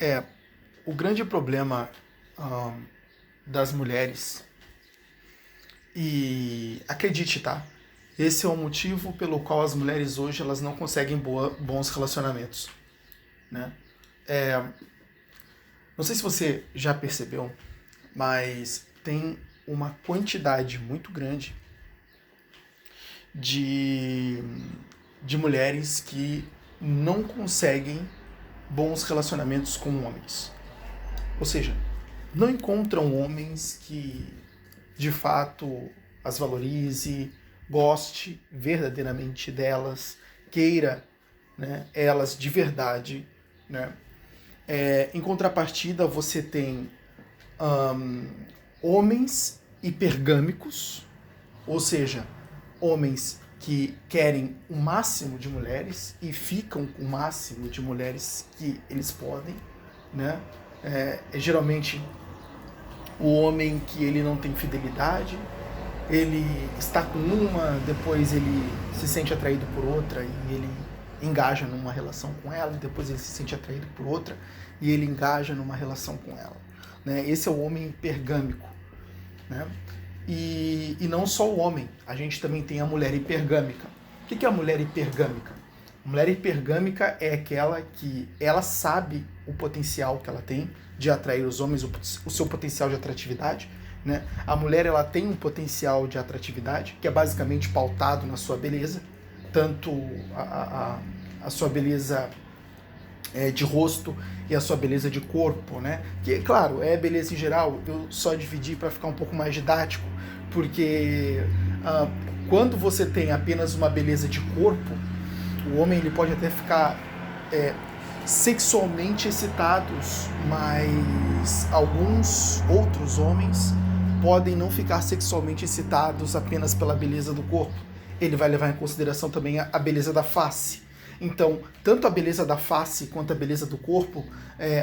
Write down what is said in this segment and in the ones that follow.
É, o grande problema ahn, das mulheres, e acredite, tá? Esse é o motivo pelo qual as mulheres hoje elas não conseguem bons relacionamentos, né? É, não sei se você já percebeu, mas tem uma quantidade muito grande de, de mulheres que não conseguem bons relacionamentos com homens. Ou seja, não encontram homens que de fato as valorize, goste verdadeiramente delas, queira, né, elas de verdade. Né? Em contrapartida, você tem hum, homens hipergâmicos, ou seja, homens que querem o máximo de mulheres e ficam com o máximo de mulheres que eles podem, né? Geralmente o homem que ele não tem fidelidade, ele está com uma, depois ele se sente atraído por outra e ele engaja numa relação com ela, e depois ele se sente atraído por outra e ele engaja numa relação com ela. Né? Esse é o homem hipergâmico. Né? E não só o homem, a gente também tem a mulher hipergâmica. O que é a mulher hipergâmica? A mulher hipergâmica é aquela que ela sabe o potencial que ela tem de atrair os homens, o seu potencial de atratividade. Né? A mulher ela tem um potencial de atratividade que é basicamente pautado na sua beleza, tanto a sua beleza de rosto e a sua beleza de corpo, né? Que, claro, é beleza em geral, eu só dividi para ficar um pouco mais didático, porque quando você tem apenas uma beleza de corpo, o homem ele pode até ficar sexualmente excitados, mas alguns outros homens podem não ficar sexualmente excitados apenas pela beleza do corpo. Ele vai levar em consideração também a beleza da face. Então, tanto a beleza da face quanto a beleza do corpo,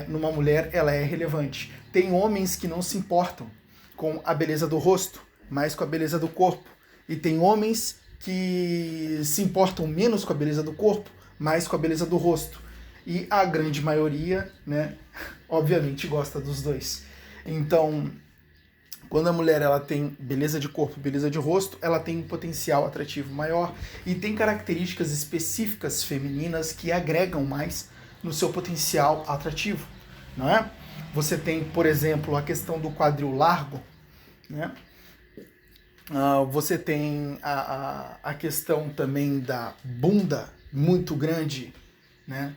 numa mulher, ela é relevante. Tem homens que não se importam com a beleza do rosto, mas com a beleza do corpo. E tem homens que se importam menos com a beleza do corpo, mais com a beleza do rosto. E a grande maioria, né, obviamente gosta dos dois. Então, quando a mulher ela tem beleza de corpo, beleza de rosto, ela tem um potencial atrativo maior e tem características específicas femininas que agregam mais no seu potencial atrativo, não é? Você tem, por exemplo, a questão do quadril largo, né? Você tem a questão também da bunda muito grande, né?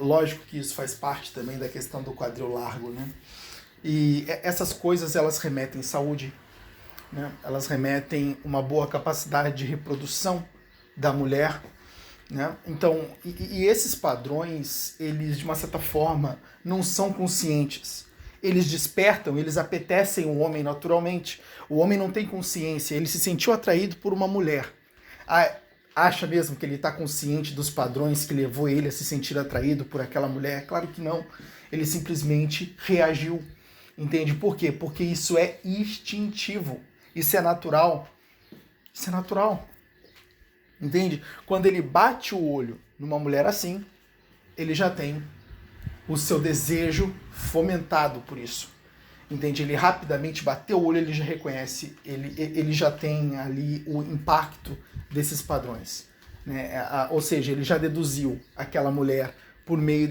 Lógico que isso faz parte também da questão do quadril largo, né? E essas coisas elas remetem saúde, né? Elas remetem uma boa capacidade de reprodução da mulher, né? Então, e esses padrões, eles de uma certa forma não são conscientes. Eles despertam, eles apetecem o homem naturalmente. O homem não tem consciência, ele se sentiu atraído por uma mulher. Acha mesmo que ele está consciente dos padrões que levou ele a se sentir atraído por aquela mulher? Claro que não. Ele simplesmente reagiu. Entende? Por quê? Porque isso é instintivo. Isso é natural. Isso é natural. Entende? Quando ele bate o olho numa mulher assim, ele já tem o seu desejo fomentado por isso. Entende? Ele rapidamente bateu o olho, ele já reconhece, ele já tem ali o impacto desses padrões. Né? Ou seja, ele já deduziu aquela mulher por meio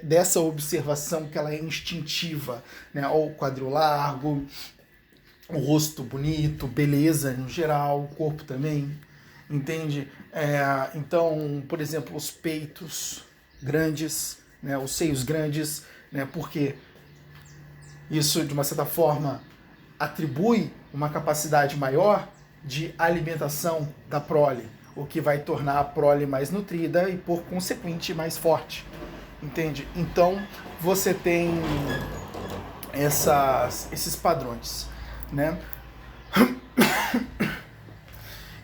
dessa observação que ela é instintiva, né? O quadril largo, o rosto bonito, beleza no geral, o corpo também, entende? Então, por exemplo, os peitos grandes, né? Os seios grandes, né? Porque isso, de uma certa forma, atribui uma capacidade maior de alimentação da prole, o que vai tornar a prole mais nutrida e, por consequente, mais forte. Entende? Então, você tem esses padrões, né?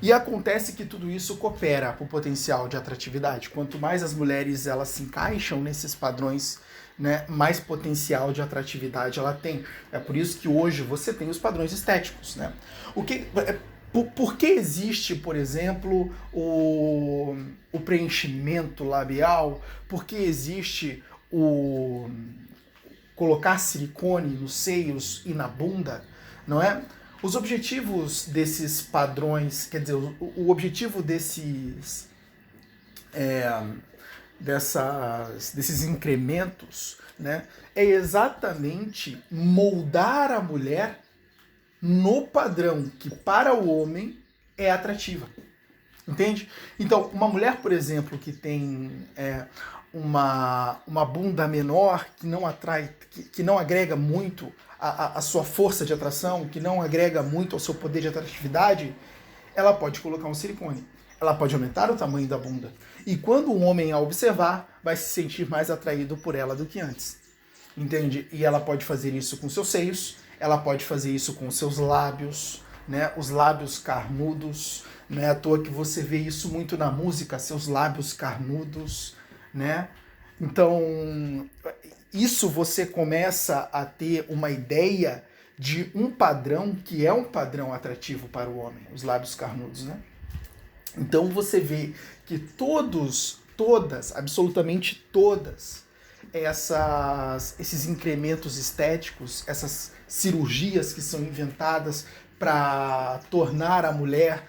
E acontece que tudo isso coopera para o potencial de atratividade. Quanto mais as mulheres elas se encaixam nesses padrões, né, mais potencial de atratividade ela tem. É por isso que hoje você tem os padrões estéticos. Né? Por que existe, por exemplo, o preenchimento labial? Por que existe colocar silicone nos seios e na bunda, não é? Os objetivos desses padrões, quer dizer, o objetivo desses incrementos, né, é exatamente moldar a mulher no padrão que para o homem é atrativa. Entende? Então, uma mulher, por exemplo, que tem uma bunda menor, que não atrai, que não agrega muito a sua força de atração, que não agrega muito ao seu poder de atratividade, ela pode colocar um silicone. Ela pode aumentar o tamanho da bunda. E quando um homem a observar, vai se sentir mais atraído por ela do que antes. Entende? E ela pode fazer isso com seus seios, ela pode fazer isso com seus lábios, né? Os lábios carnudos. Não é à toa que você vê isso muito na música, seus lábios carnudos, né? Então, isso você começa a ter uma ideia de um padrão que é um padrão atrativo para o homem, os lábios carnudos, né? Então você vê que absolutamente todas esses incrementos estéticos, essas cirurgias que são inventadas para tornar a mulher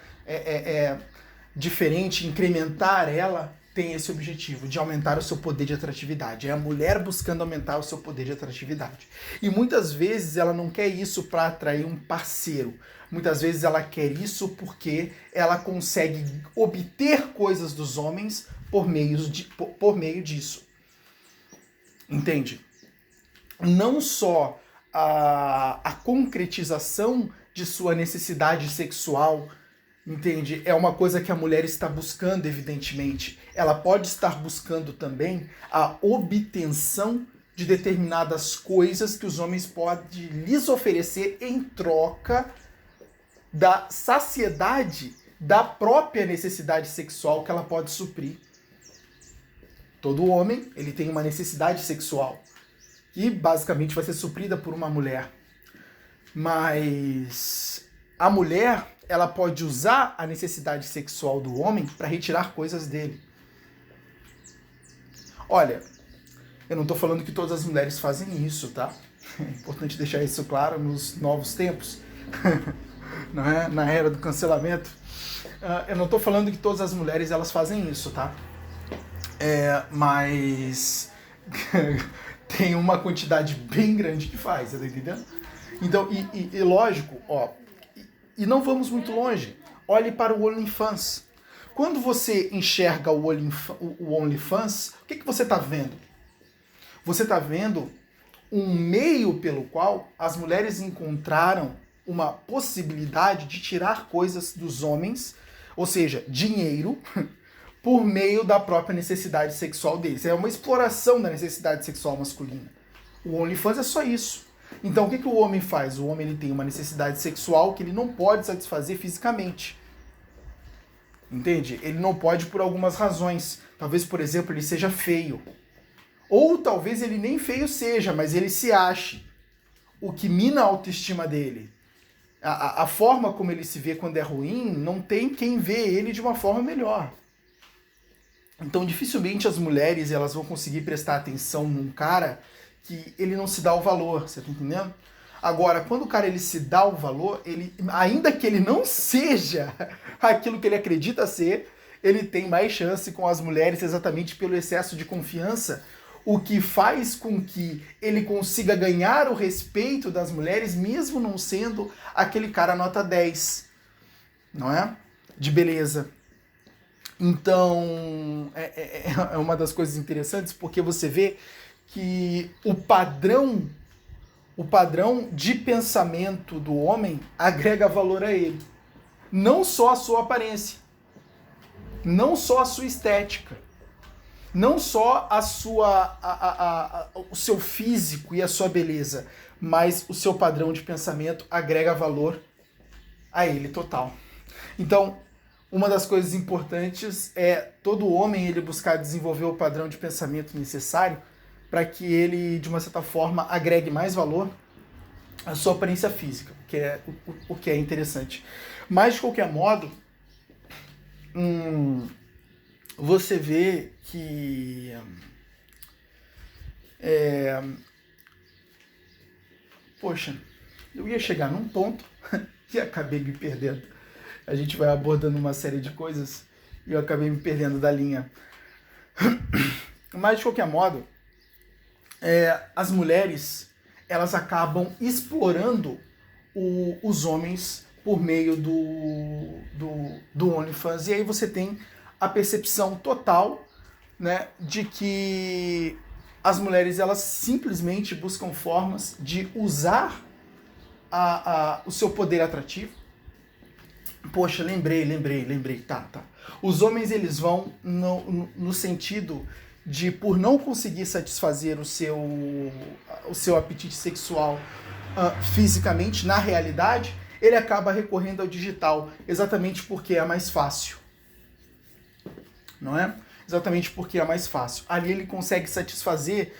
diferente, incrementar ela, tem esse objetivo de aumentar o seu poder de atratividade. É a mulher buscando aumentar o seu poder de atratividade. E muitas vezes ela não quer isso para atrair um parceiro. Muitas vezes ela quer isso porque ela consegue obter coisas dos homens por meio disso. Entende? Não só a concretização de sua necessidade sexual, entende? É uma coisa que a mulher está buscando, evidentemente. Ela pode estar buscando também a obtenção de determinadas coisas que os homens podem lhes oferecer em troca da saciedade da própria necessidade sexual que ela pode suprir. Todo homem, ele tem uma necessidade sexual, que basicamente vai ser suprida por uma mulher. Mas a mulher, ela pode usar a necessidade sexual do homem para retirar coisas dele. Olha, eu não estou falando que todas as mulheres fazem isso, tá? É importante deixar isso claro nos novos tempos, não é? Na era do cancelamento. Eu não estou falando que todas as mulheres elas fazem isso, tá? Mas tem uma quantidade bem grande que faz, você tá entendendo? Então, e lógico, ó, e não vamos muito longe. Olhe para o OnlyFans. Quando você enxerga o OnlyFans, o que você está vendo? Você está vendo um meio pelo qual as mulheres encontraram uma possibilidade de tirar coisas dos homens, ou seja, dinheiro, por meio da própria necessidade sexual deles. É uma exploração da necessidade sexual masculina. O OnlyFans é só isso. Então, o que o homem faz? O homem ele tem uma necessidade sexual que ele não pode satisfazer fisicamente. Entende? Ele não pode por algumas razões. Talvez, por exemplo, ele seja feio. Ou talvez ele nem feio seja, mas ele se ache. O que mina a autoestima dele. A forma como ele se vê quando é ruim, não tem quem vê ele de uma forma melhor. Então, dificilmente as mulheres elas vão conseguir prestar atenção num cara que ele não se dá o valor, você tá entendendo? Agora, quando o cara ele se dá o valor, ele, ainda que ele não seja aquilo que ele acredita ser, ele tem mais chance com as mulheres exatamente pelo excesso de confiança, o que faz com que ele consiga ganhar o respeito das mulheres, mesmo não sendo aquele cara nota 10, não é? De beleza. Então, é uma das coisas interessantes, porque você vê que o padrão de pensamento do homem agrega valor a ele. Não só a sua aparência, não só a sua estética, não só o seu físico e a sua beleza, mas o seu padrão de pensamento agrega valor a ele total. Então, uma das coisas importantes é todo homem ele buscar desenvolver o padrão de pensamento necessário para que ele, de uma certa forma, agregue mais valor à sua aparência física, o que é interessante. Mas, de qualquer modo, você vê que Poxa, eu ia chegar num ponto e acabei me perdendo. A gente vai abordando uma série de coisas e eu acabei me perdendo da linha. Mas, de qualquer modo, as mulheres, elas acabam explorando os homens por meio do OnlyFans. E aí você tem a percepção total, né, de que as mulheres, elas simplesmente buscam formas de usar o seu poder atrativo. Poxa, lembrei. Tá. Os homens, eles vão no sentido de, por não conseguir satisfazer o seu apetite sexual fisicamente, na realidade, ele acaba recorrendo ao digital, exatamente porque é mais fácil. Não é? Exatamente porque é mais fácil. Ali ele consegue satisfazer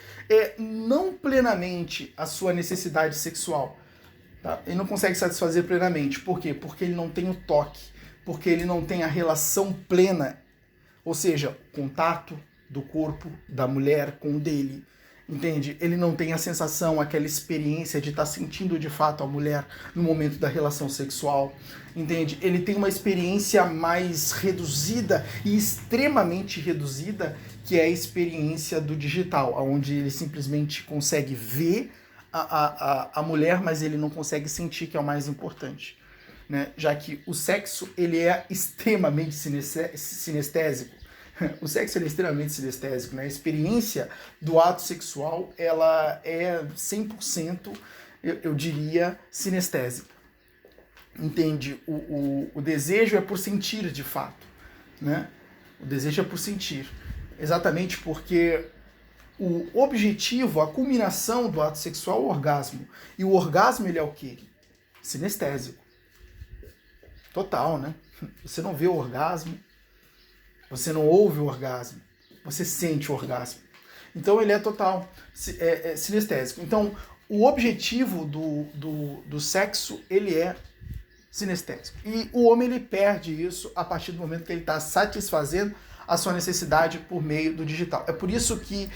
não plenamente a sua necessidade sexual. Tá? Ele não consegue satisfazer plenamente. Por quê? Porque ele não tem o toque, porque ele não tem a relação plena, ou seja, o contato do corpo da mulher com o dele, entende? Ele não tem a sensação, aquela experiência de estar sentindo de fato a mulher no momento da relação sexual, entende? Ele tem uma experiência mais reduzida e extremamente reduzida, que é a experiência do digital, onde ele simplesmente consegue ver a mulher, mas ele não consegue sentir, que é o mais importante, né? Já que o sexo, ele é extremamente sinestésico. O sexo, ele é extremamente sinestésico, né? A experiência do ato sexual, ela é 100%, eu diria, sinestésica. Entende? O desejo é por sentir, de fato, né? O desejo é por sentir. Exatamente porque o objetivo, a culminação do ato sexual é o orgasmo. E o orgasmo, ele é o quê? Sinestésico. Total, né? Você não vê o orgasmo, você não ouve o orgasmo, você sente o orgasmo. Então ele é total, sinestésico. Então o objetivo do sexo, ele é sinestésico. E o homem, ele perde isso a partir do momento que ele está satisfazendo a sua necessidade por meio do digital. É por isso que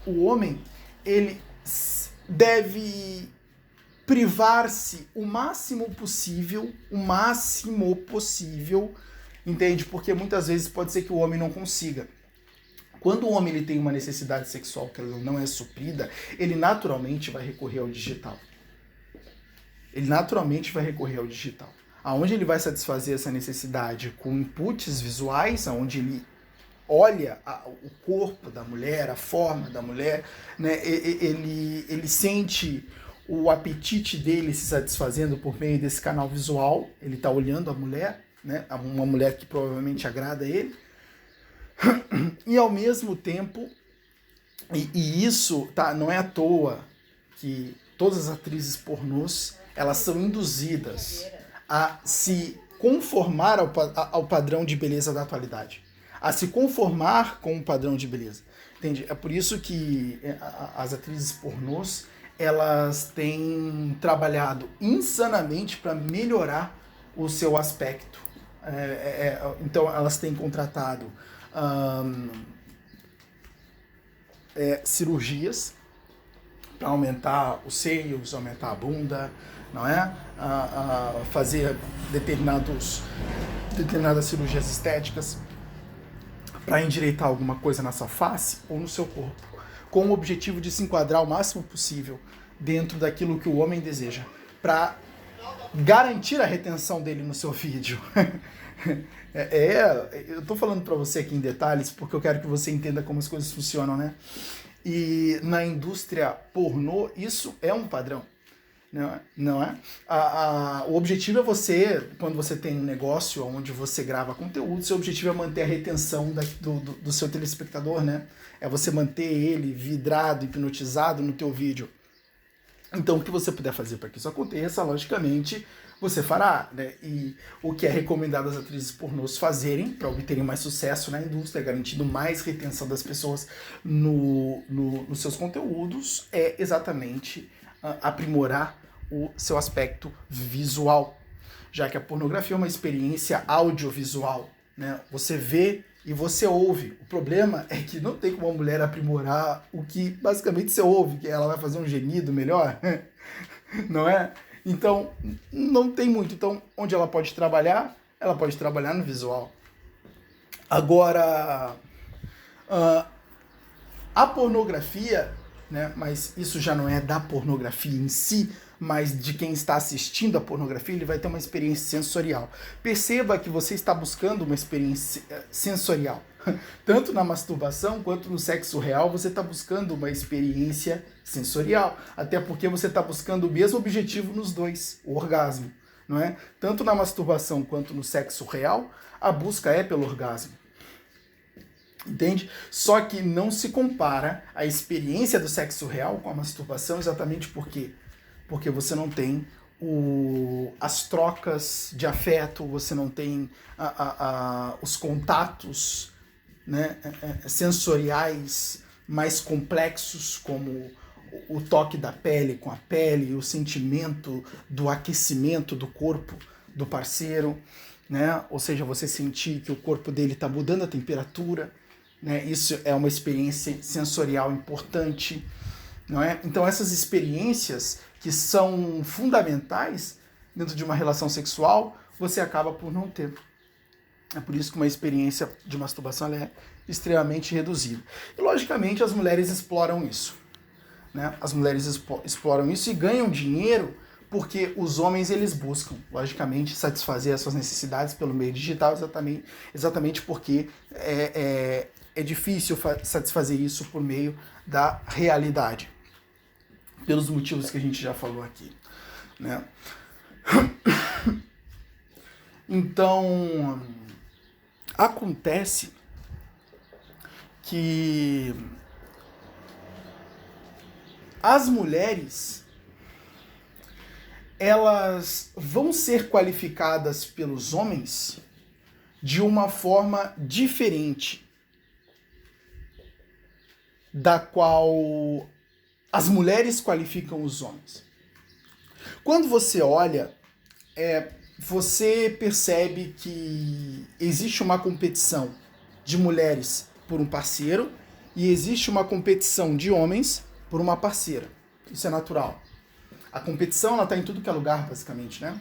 o homem, ele deve privar-se o máximo possível, entende? Porque muitas vezes pode ser que o homem não consiga. Quando o homem, ele tem uma necessidade sexual que ela não é suprida, ele naturalmente vai recorrer ao digital. Aonde ele vai satisfazer essa necessidade? Com inputs visuais, onde ele olha o corpo da mulher, a forma da mulher, né? Ele sente o apetite dele se satisfazendo por meio desse canal visual. Ele está olhando a mulher, né? Uma mulher que provavelmente agrada a ele. E ao mesmo tempo, e isso não é à toa que todas as atrizes pornôs, elas são induzidas a se conformar ao padrão de beleza da atualidade, a se conformar com o padrão de beleza, entende? É por isso que as atrizes pornôs, elas têm trabalhado insanamente para melhorar o seu aspecto. Então elas têm contratado cirurgias para aumentar os seios, aumentar a bunda, não é? Fazer determinadas cirurgias estéticas para endireitar alguma coisa na sua face ou no seu corpo, com o objetivo de se enquadrar o máximo possível dentro daquilo que o homem deseja, para garantir a retenção dele no seu vídeo. Eu tô falando para você aqui em detalhes porque eu quero que você entenda como as coisas funcionam, né? E na indústria pornô, isso é um padrão, não é? O objetivo é você, quando você tem um negócio onde você grava conteúdo, seu objetivo é manter a retenção do seu telespectador, né? É você manter ele vidrado, hipnotizado no teu vídeo. Então, o que você puder fazer para que isso aconteça, logicamente, você fará, né? E o que é recomendado às atrizes pornôs fazerem para obterem mais sucesso na indústria, garantindo mais retenção das pessoas nos seus conteúdos, é exatamente aprimorar o seu aspecto visual, já que a pornografia é uma experiência audiovisual, né? Você vê e você ouve. O problema é que não tem como a mulher aprimorar o que basicamente você ouve, que ela vai fazer um gemido melhor, não é? Então, não tem muito. Então, onde ela pode trabalhar? Ela pode trabalhar no visual. Agora, a pornografia, né, mas isso já não é da pornografia em si, mas de quem está assistindo a pornografia, ele vai ter uma experiência sensorial. Perceba que você está buscando uma experiência sensorial. Tanto na masturbação quanto no sexo real, você está buscando uma experiência sensorial. Até porque você está buscando o mesmo objetivo nos dois, o orgasmo. Não é? Tanto na masturbação quanto no sexo real, a busca é pelo orgasmo. Entende? Só que não se compara a experiência do sexo real com a masturbação, exatamente porque você não tem as trocas de afeto, você não tem os contatos, né, sensoriais mais complexos, como o toque da pele com a pele, o sentimento do aquecimento do corpo do parceiro, né? Ou seja, você sentir que o corpo dele está mudando a temperatura, né? Isso é uma experiência sensorial importante, não é? Então essas experiências que são fundamentais dentro de uma relação sexual, você acaba por não ter. É por isso que uma experiência de masturbação ela é extremamente reduzida. E logicamente as mulheres exploram isso, né? As mulheres exploram isso e ganham dinheiro porque os homens eles buscam, logicamente, satisfazer as suas necessidades pelo meio digital, exatamente porque é difícil satisfazer isso por meio da realidade, pelos motivos que a gente já falou aqui, né? Então, acontece que as mulheres elas vão ser qualificadas pelos homens de uma forma diferente da qual as mulheres qualificam os homens. Quando você olha, você percebe que existe uma competição de mulheres por um parceiro e existe uma competição de homens por uma parceira. Isso é natural. A competição ela está em tudo que é lugar, basicamente, né?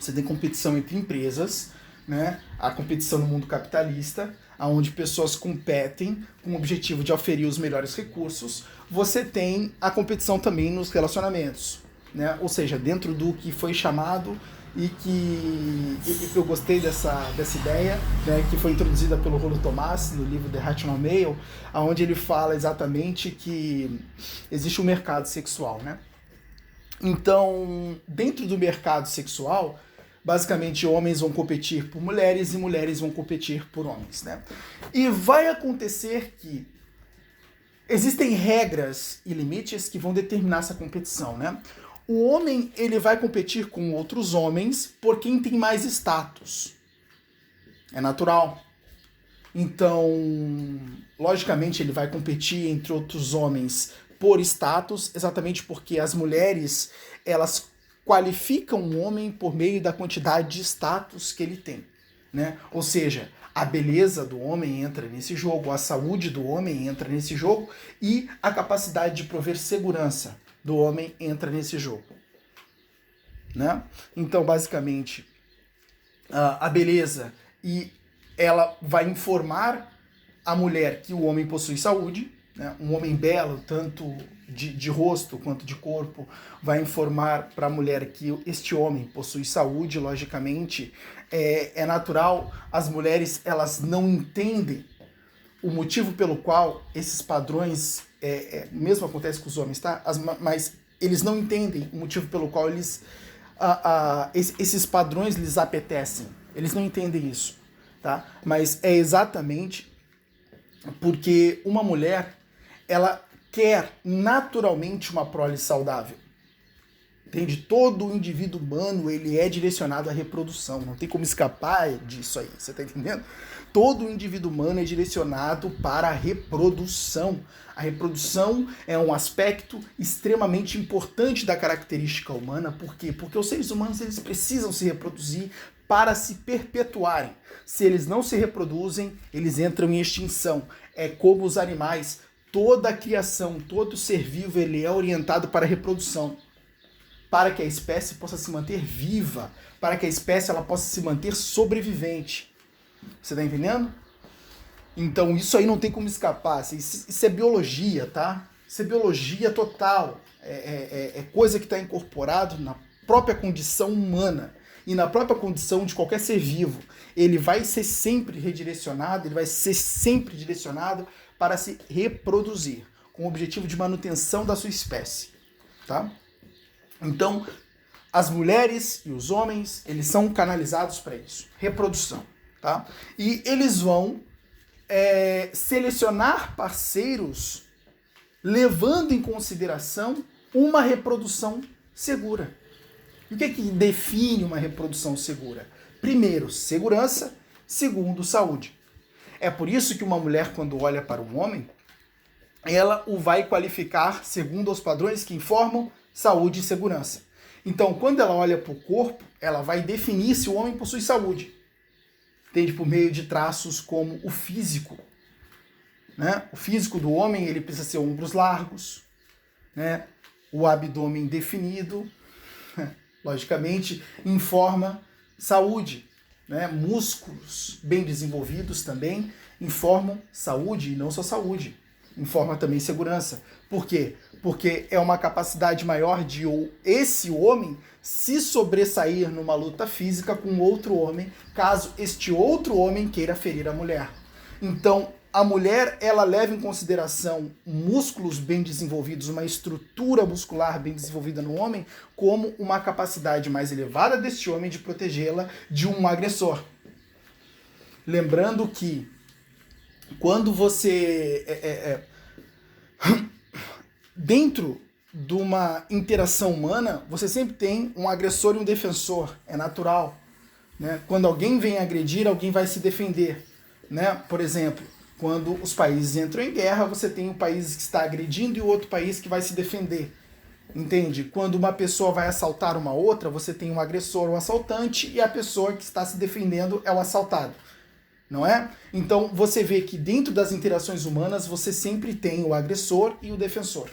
Você tem competição entre empresas, né? A competição no mundo capitalista, onde pessoas competem com o objetivo de oferir os melhores recursos. Você tem a competição também nos relacionamentos, né? Ou seja, dentro do que foi chamado e que eu gostei dessa ideia, né, que foi introduzida pelo Rollo Tomassi no livro The Rational Male, onde ele fala exatamente que existe um mercado sexual, né? Então, dentro do mercado sexual, basicamente homens vão competir por mulheres e mulheres vão competir por homens, né? E vai acontecer que existem regras e limites que vão determinar essa competição, né? O homem, ele vai competir com outros homens por quem tem mais status. É natural. Então, logicamente, ele vai competir entre outros homens por status, exatamente porque as mulheres, elas qualificam o homem por meio da quantidade de status que ele tem, né? Ou seja, a beleza do homem entra nesse jogo, a saúde do homem entra nesse jogo e a capacidade de prover segurança do homem entra nesse jogo, né? Então, basicamente, a beleza e ela vai informar a mulher que o homem possui saúde, né? Um homem belo, tanto de rosto quanto de corpo, vai informar para a mulher que este homem possui saúde. Logicamente, é natural, as mulheres elas não entendem o motivo pelo qual esses padrões, mesmo acontece com os homens, tá? Mas eles não entendem o motivo pelo qual esses padrões lhes apetecem. Eles não entendem isso, tá? Mas é exatamente porque uma mulher, ela quer naturalmente uma prole saudável. Entende? Todo indivíduo humano, ele é direcionado à reprodução. Não tem como escapar disso aí. Você tá entendendo? Todo indivíduo humano é direcionado para a reprodução. A reprodução é um aspecto extremamente importante da característica humana. Por quê? Porque os seres humanos, eles precisam se reproduzir para se perpetuarem. Se eles não se reproduzem, eles entram em extinção. É como os animais. Toda a criação, todo ser vivo, ele é orientado para a reprodução, para que a espécie possa se manter viva, para que a espécie ela possa se manter sobrevivente. Você tá entendendo? Então isso aí não tem como escapar. Isso é biologia, tá? Isso é biologia total. É coisa que está incorporado na própria condição humana e na própria condição de qualquer ser vivo. Ele vai ser sempre redirecionado, ele vai ser sempre direcionado para se reproduzir, com o objetivo de manutenção da sua espécie, tá? Então, as mulheres e os homens, eles são canalizados para isso, reprodução, tá? E eles vão selecionar parceiros levando em consideração uma reprodução segura. E o que define uma reprodução segura? Primeiro, segurança. Segundo, saúde. É por isso que uma mulher, quando olha para um homem, ela o vai qualificar segundo os padrões que informam saúde e segurança. Então, quando ela olha para o corpo, ela vai definir se o homem possui saúde. Entende? Por meio de traços como o físico. Né? O físico do homem, ele precisa ser ombros largos, né? O abdômen definido, logicamente, informa saúde. Né? Músculos bem desenvolvidos também informam saúde, e não só saúde, informa também segurança. Por quê? Porque é uma capacidade maior de esse homem se sobressair numa luta física com outro homem, caso este outro homem queira ferir a mulher. Então, a mulher, ela leva em consideração músculos bem desenvolvidos, uma estrutura muscular bem desenvolvida no homem, como uma capacidade mais elevada deste homem de protegê-la de um agressor. Lembrando que quando você... dentro de uma interação humana, você sempre tem um agressor e um defensor. É natural. Né? Quando alguém vem agredir, alguém vai se defender. Né? Por exemplo, quando os países entram em guerra, você tem um país que está agredindo e o outro país que vai se defender. Entende? Quando uma pessoa vai assaltar uma outra, você tem um agressor, um assaltante, e a pessoa que está se defendendo é o assaltado. Não é? Então você vê que dentro das interações humanas você sempre tem o agressor e o defensor.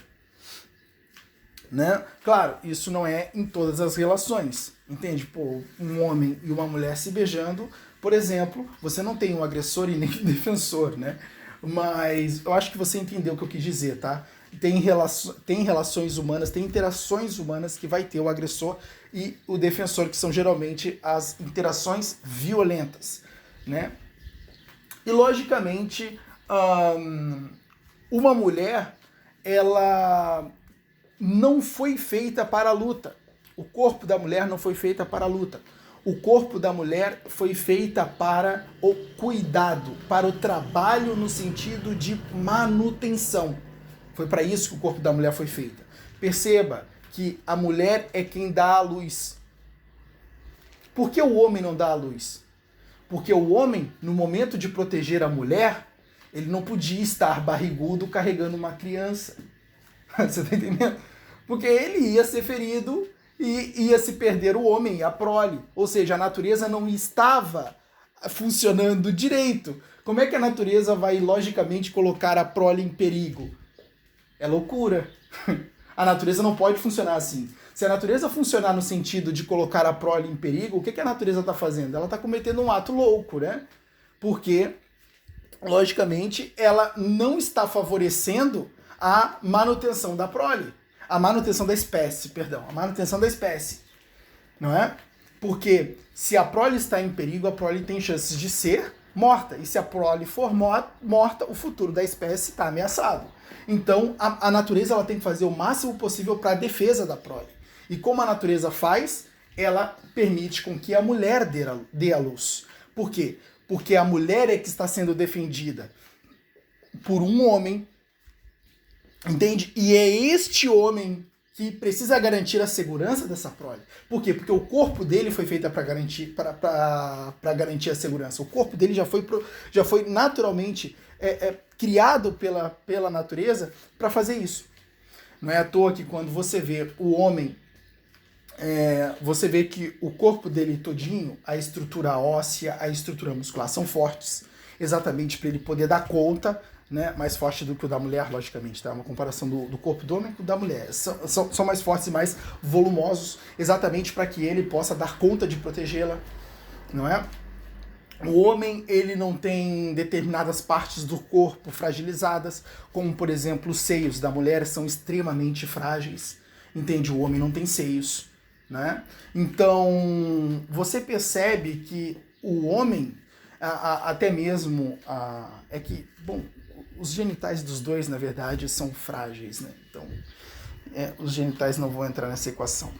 Né? Claro, isso não é em todas as relações. Entende? Pô, um homem e uma mulher se beijando, por exemplo, você não tem um agressor e nem um defensor, né? Mas eu acho que você entendeu o que eu quis dizer, tá? Tem relações humanas, tem interações humanas que vai ter o agressor e o defensor, que são geralmente as interações violentas, né? E, logicamente, uma mulher, ela não foi feita para a luta. O corpo da mulher não foi feita para a luta. O corpo da mulher foi feita para o cuidado, para o trabalho no sentido de manutenção. Foi para isso que o corpo da mulher foi feito. Perceba que a mulher é quem dá a luz. Por que o homem não dá a luz? Porque o homem, no momento de proteger a mulher, ele não podia estar barrigudo carregando uma criança. Você está entendendo? Porque ele ia ser ferido e ia se perder o homem, a prole. Ou seja, a natureza não estava funcionando direito. Como é que a natureza vai, logicamente, colocar a prole em perigo? É loucura. A natureza não pode funcionar assim. Se a natureza funcionar no sentido de colocar a prole em perigo, o que a natureza está fazendo? Ela está cometendo um ato louco, né? Porque, logicamente, ela não está favorecendo a manutenção da prole. A manutenção da espécie, perdão. A manutenção da espécie. Não é? Porque se a prole está em perigo, a prole tem chances de ser morta. E se a prole for morta, o futuro da espécie está ameaçado. Então, a natureza ela tem que fazer o máximo possível para a defesa da prole. E como a natureza faz, ela permite com que a mulher dê a luz. Por quê? Porque a mulher é que está sendo defendida por um homem, entende? E é este homem que precisa garantir a segurança dessa prole. Por quê? Porque o corpo dele foi feito para garantir a segurança. O corpo dele já foi naturalmente criado pela natureza para fazer isso. Não é à toa que quando você vê o homem, você vê que o corpo dele todinho, a estrutura óssea, a estrutura muscular são fortes, exatamente para ele poder dar conta, né, mais forte do que o da mulher, logicamente, tá? Uma comparação do corpo do homem com o da mulher. São mais fortes e mais volumosos, exatamente para que ele possa dar conta de protegê-la, não é? O homem, ele não tem determinadas partes do corpo fragilizadas, como, por exemplo, os seios da mulher são extremamente frágeis, entende? O homem não tem seios, né? Então, você percebe que o homem, até mesmo, é que, bom, os genitais dos dois, na verdade, são frágeis, né? Então, os genitais não vão entrar nessa equação.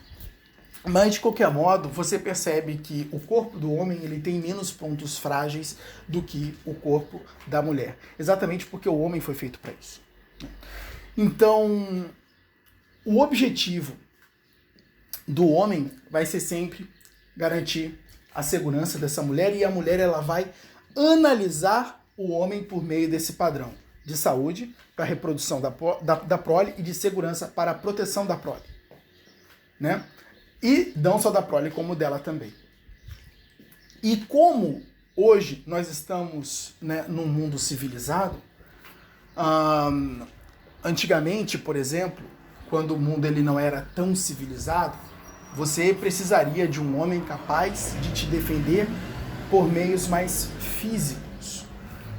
Mas, de qualquer modo, você percebe que o corpo do homem ele tem menos pontos frágeis do que o corpo da mulher. Exatamente porque o homem foi feito para isso. Então, o objetivo do homem vai ser sempre garantir a segurança dessa mulher, e a mulher ela vai analisar o homem por meio desse padrão de saúde para a reprodução da prole e de segurança para a proteção da prole, né? E não só da prole, como dela também. E como hoje nós estamos, né, num mundo civilizado, antigamente, por exemplo, quando o mundo ele não era tão civilizado, você precisaria de um homem capaz de te defender por meios mais físicos,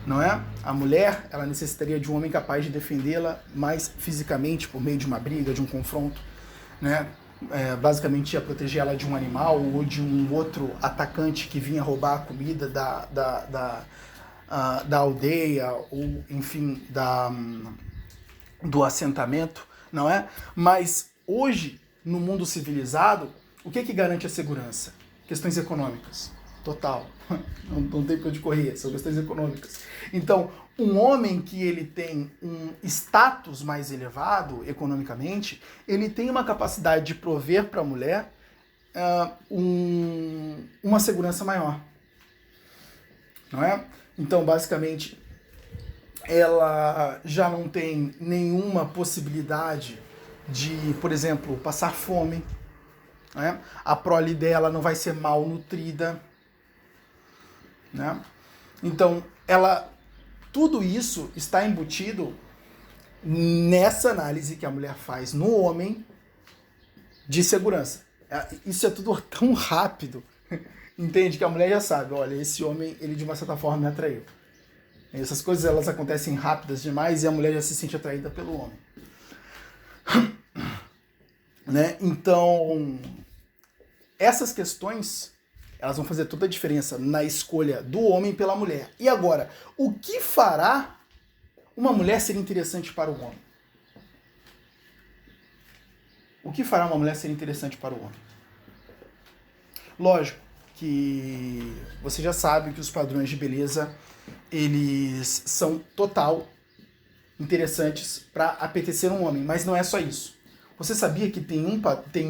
não é? A mulher, ela necessitaria de um homem capaz de defendê-la mais fisicamente, por meio de uma briga, de um confronto, né? Basicamente ia proteger ela de um animal ou de um outro atacante que vinha roubar a comida da aldeia ou, enfim, do assentamento, não é? Mas hoje, no mundo civilizado, o que garante a segurança? Questões econômicas. Total. Não tem pra onde correr, são questões econômicas. Então, um homem que ele tem um status mais elevado economicamente, ele tem uma capacidade de prover para a mulher uma segurança maior. Não é? Então, basicamente, ela já não tem nenhuma possibilidade de, por exemplo, passar fome. Né? A prole dela não vai ser mal nutrida. Né? Então, tudo isso está embutido nessa análise que a mulher faz no homem de segurança. Isso é tudo tão rápido, entende? Que a mulher já sabe, olha, esse homem, ele de uma certa forma me atraiu. Essas coisas, elas acontecem rápidas demais e a mulher já se sente atraída pelo homem. Né? Então, essas questões, elas vão fazer toda a diferença na escolha do homem pela mulher. E agora, o que fará uma mulher ser interessante para o homem? O que fará uma mulher ser interessante para o homem? Lógico que você já sabe que os padrões de beleza, eles são total interessantes para apetecer um homem, mas não é só isso. Você sabia que tem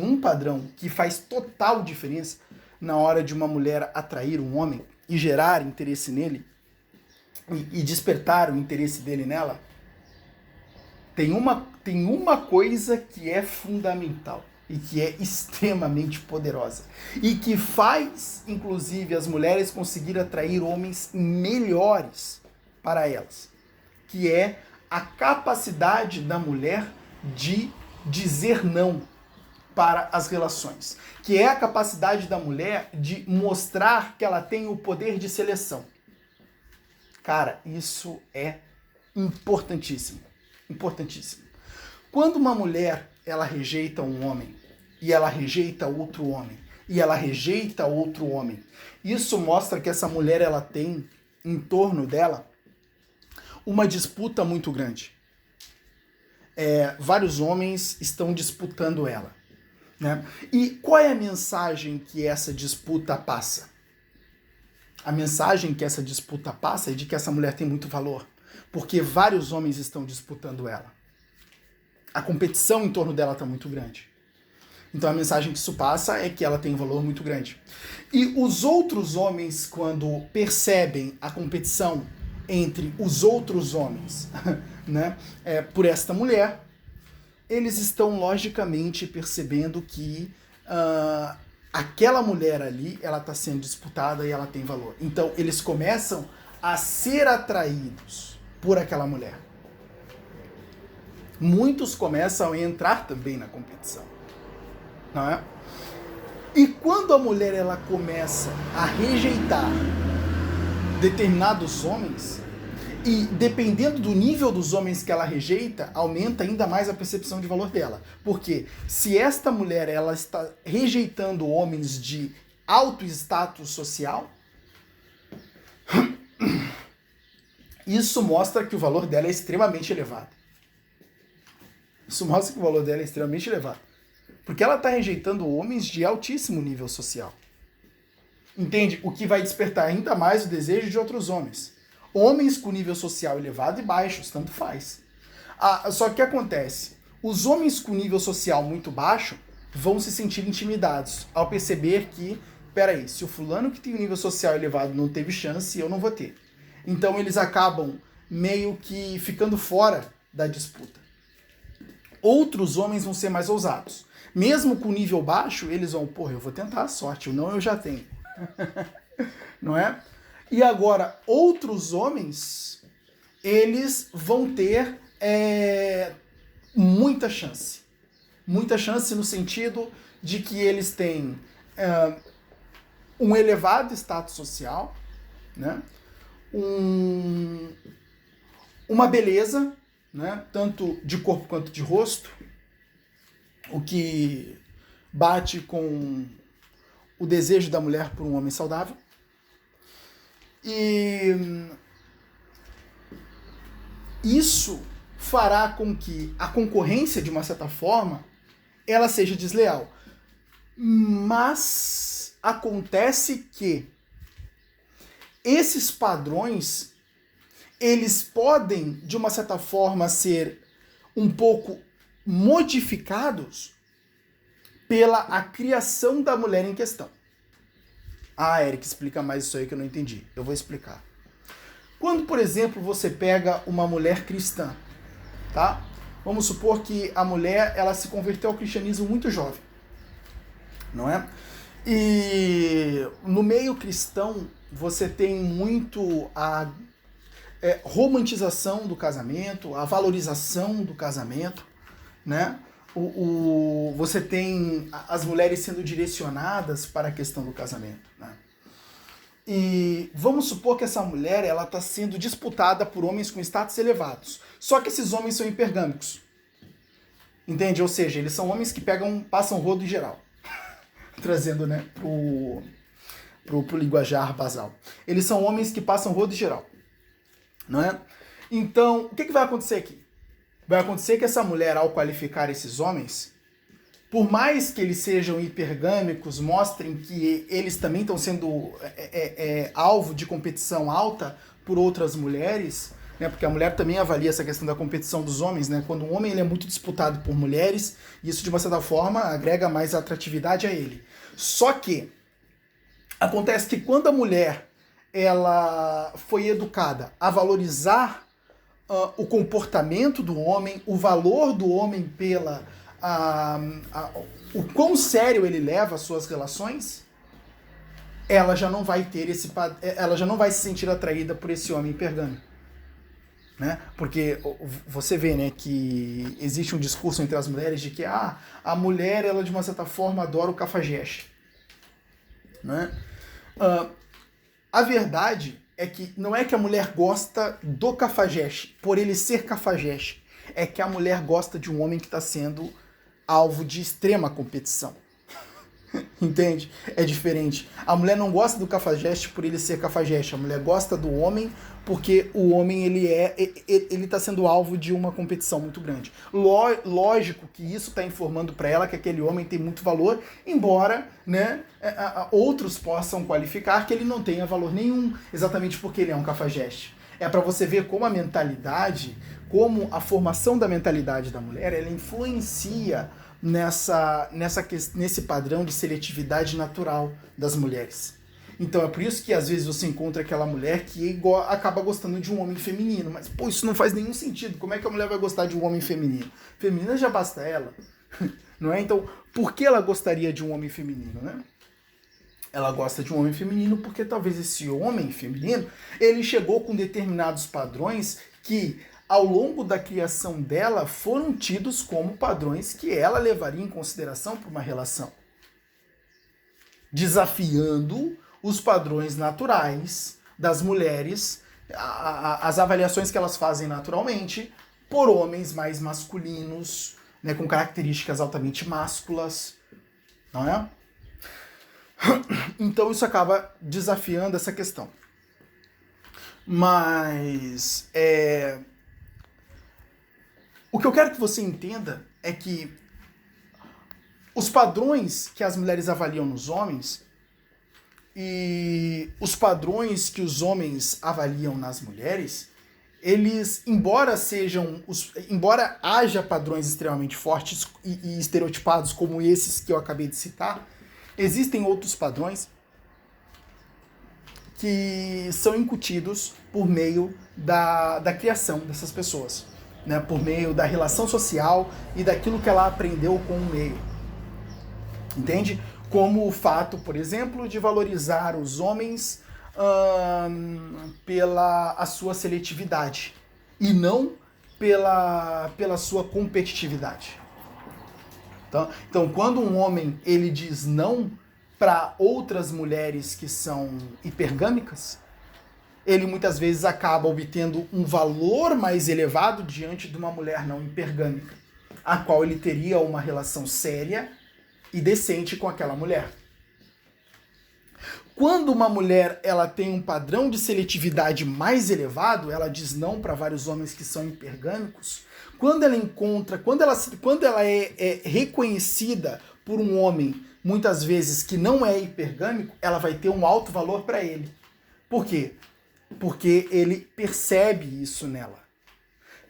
um padrão que faz total diferença na hora de uma mulher atrair um homem e gerar interesse nele e despertar o interesse dele nela? Tem uma coisa que é fundamental e que é extremamente poderosa e que faz, inclusive, as mulheres conseguir atrair homens melhores para elas, que é a capacidade da mulher de dizer não para as relações, que é a capacidade da mulher de mostrar que ela tem o poder de seleção. Cara, isso é importantíssimo, importantíssimo. Quando uma mulher, ela rejeita um homem, e ela rejeita outro homem, e ela rejeita outro homem, isso mostra que essa mulher, ela tem em torno dela uma disputa muito grande. Vários homens estão disputando ela. Né? E qual é a mensagem que essa disputa passa? A mensagem que essa disputa passa é de que essa mulher tem muito valor, porque vários homens estão disputando ela. a competição em torno dela está muito grande. Então a mensagem que isso passa é que ela tem um valor muito grande. E os outros homens, quando percebem a competição entre os outros homens, né, por esta mulher, eles estão logicamente percebendo que aquela mulher ali, ela está sendo disputada e ela tem valor. Então eles começam a ser atraídos por aquela mulher. Muitos começam a entrar também na competição, não é? E quando a mulher ela começa a rejeitar determinados homens, e dependendo do nível dos homens que ela rejeita, aumenta ainda mais a percepção de valor dela. Porque se esta mulher ela está rejeitando homens de alto status social, isso mostra que o valor dela é extremamente elevado. Isso mostra que o valor dela é extremamente elevado. Porque ela está rejeitando homens de altíssimo nível social. Entende? O que vai despertar ainda mais o desejo de outros homens. Homens com nível social elevado e baixos, tanto faz. Só que o que acontece? Os homens com nível social muito baixo vão se sentir intimidados ao perceber que, peraí, se o fulano que tem um nível social elevado não teve chance, eu não vou ter. Então eles acabam meio que ficando fora da disputa. Outros homens vão ser mais ousados. Mesmo com nível baixo, eles vão, eu vou tentar a sorte, o não eu já tenho. Não é? E agora, outros homens, eles vão ter muita chance. Muita chance no sentido de que eles têm um elevado status social, né? Uma beleza, né? Tanto de corpo quanto de rosto, o que bate com o desejo da mulher por um homem saudável. E isso fará com que a concorrência, de uma certa forma, ela seja desleal. Mas acontece que esses padrões, eles podem, de uma certa forma, ser um pouco modificados pela a criação da mulher em questão. Eric, explica mais isso aí que eu não entendi. Eu vou explicar. Quando, por exemplo, você pega uma mulher cristã, tá? Vamos supor que a mulher, ela se converteu ao cristianismo muito jovem, não é? E no meio cristão, você tem muito a romantização do casamento, a valorização do casamento, né? Você tem as mulheres sendo direcionadas para a questão do casamento, né? E vamos supor que essa mulher ela está sendo disputada por homens com status elevados. Só que esses homens são hipergâmicos. Entende? Ou seja, eles são homens que passam rodo em geral. Trazendo, né, pro linguajar basal. Eles são homens que passam rodo em geral. Não é? Então, o que vai acontecer aqui? Vai acontecer que essa mulher, ao qualificar esses homens, por mais que eles sejam hipergâmicos, mostrem que eles também estão sendo alvo de competição alta por outras mulheres, né? Porque a mulher também avalia essa questão da competição dos homens, né? Quando um homem ele é muito disputado por mulheres, isso de uma certa forma agrega mais atratividade a ele. Só que acontece que quando a mulher ela foi educada a valorizar o comportamento do homem, o valor do homem pela o quão sério ele leva as suas relações, ela já não vai ter ela já não vai se sentir atraída por esse homem hipergâmico, né? Porque você vê, né, que existe um discurso entre as mulheres de que a mulher, ela de uma certa forma adora o cafajeste, né? A verdade é que não é que a mulher gosta do cafajeste por ele ser cafajeste, é que a mulher gosta de um homem que está sendo alvo de extrema competição. Entende? É diferente. A mulher não gosta do cafajeste por ele ser cafajeste, a mulher gosta do homem porque o homem ele está sendo alvo de uma competição muito grande. Lógico que isso está informando para ela que aquele homem tem muito valor, embora, né, outros possam qualificar que ele não tenha valor nenhum, exatamente porque ele é um cafajeste. É para você ver como a mentalidade, como a formação da mentalidade da mulher, ela influencia nesse padrão de seletividade natural das mulheres. Então é por isso que às vezes você encontra aquela mulher que acaba gostando de um homem feminino. Mas, pô, isso não faz nenhum sentido. Como é que a mulher vai gostar de um homem feminino? Feminina já basta ela. Não é? Então, por que ela gostaria de um homem feminino, né? Ela gosta de um homem feminino porque talvez esse homem feminino, ele chegou com determinados padrões que, ao longo da criação dela, foram tidos como padrões que ela levaria em consideração para uma relação. Desafiando os padrões naturais das mulheres, as avaliações que elas fazem naturalmente, por homens mais masculinos, né, com características altamente másculas, não é? Então isso acaba desafiando essa questão. Mas o que eu quero que você entenda é que os padrões que as mulheres avaliam nos homens e os padrões que os homens avaliam nas mulheres, eles, embora haja padrões extremamente fortes e estereotipados como esses que eu acabei de citar, existem outros padrões que são incutidos por meio da criação dessas pessoas, né? Por meio da relação social e daquilo que ela aprendeu com o meio. Entende? Como o fato, por exemplo, de valorizar os homens pela a sua seletividade e não pela sua competitividade. Então, quando um homem ele diz não para outras mulheres que são hipergâmicas, ele muitas vezes acaba obtendo um valor mais elevado diante de uma mulher não hipergâmica, a qual ele teria uma relação séria e decente com aquela mulher. Quando uma mulher ela tem um padrão de seletividade mais elevado, ela diz não para vários homens que são hipergâmicos. Quando ela é reconhecida por um homem, muitas vezes que não é hipergâmico, ela vai ter um alto valor para ele. Por quê? Porque ele percebe isso nela.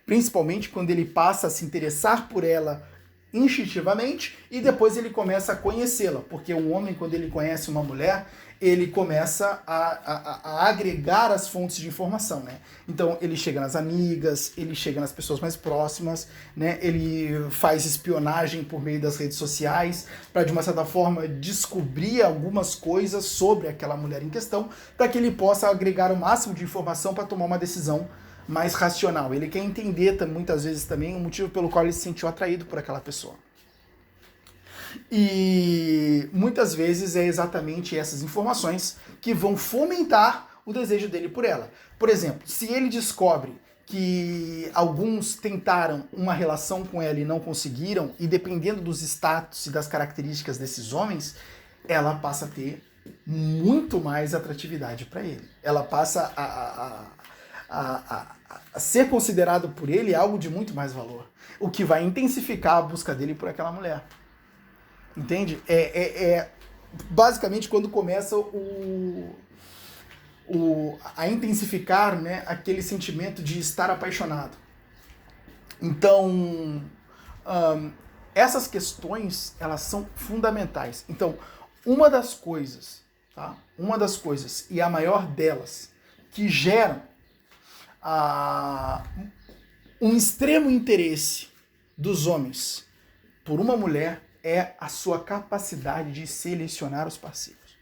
Principalmente quando ele passa a se interessar por ela instintivamente e depois ele começa a conhecê-la. Porque um homem, quando ele conhece uma mulher, ele começa a agregar as fontes de informação, né? Então ele chega nas amigas, ele chega nas pessoas mais próximas, né? Ele faz espionagem por meio das redes sociais para, de uma certa forma, descobrir algumas coisas sobre aquela mulher em questão, para que ele possa agregar o máximo de informação para tomar uma decisão mais racional. Ele quer entender muitas vezes também o motivo pelo qual ele se sentiu atraído por aquela pessoa. E muitas vezes é exatamente essas informações que vão fomentar o desejo dele por ela. Por exemplo, se ele descobre que alguns tentaram uma relação com ela e não conseguiram, e dependendo dos status e das características desses homens, ela passa a ter muito mais atratividade para ele. Ela passa a ser considerado por ele algo de muito mais valor, o que vai intensificar a busca dele por aquela mulher. Entende? Basicamente quando começa a intensificar, né, aquele sentimento de estar apaixonado. Então, essas questões, elas são fundamentais. Então, uma das coisas, e a maior delas, que geram um extremo interesse dos homens por uma mulher é a sua capacidade de selecionar os parceiros.